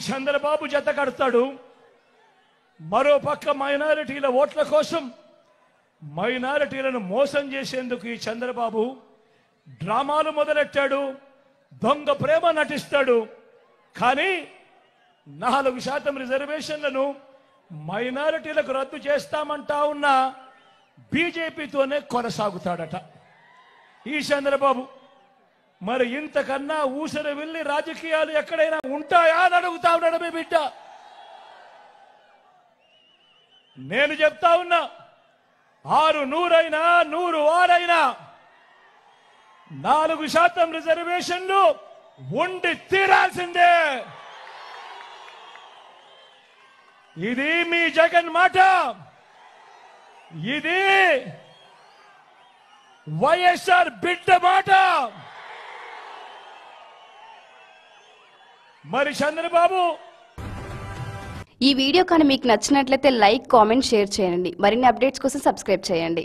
చంద్రబాబు జత కడతాడు. మరో పక్క మైనారిటీల ఓట్ల కోసం మైనారిటీలను మోసం చేసేందుకు ఈ చంద్రబాబు డ్రామాలు మొదలెట్టాడు. దొంగ ప్రేమ నటిస్తాడు. కానీ 4% రిజర్వేషన్లను మైనారిటీలకు రద్దు చేస్తామంటా ఉన్న బీజేపీతోనే కొనసాగుతాడట ఈ చంద్రబాబు. మరి ఇంతకన్నా ఊసరి వెళ్ళి రాజకీయాలు ఎక్కడైనా ఉంటాయా అని అడుగుతా ఉన్నాడు మీ బిడ్డ. నేను చెప్తా ఉన్నా, 600 100 4% రిజర్వేషన్లు ఉండి తీరాల్సిందే. ఇది మీ జగన్ మాట. ఇది వైఎస్ఆర్ బిడ్డ మాట. మరి చంద్రబాబు, ఈ వీడియో కానీ మీకు నచ్చినట్లయితే లైక్, కామెంట్, షేర్ చేయండి. మరిన్ని అప్డేట్స్ కోసం సబ్స్క్రైబ్ చేయండి.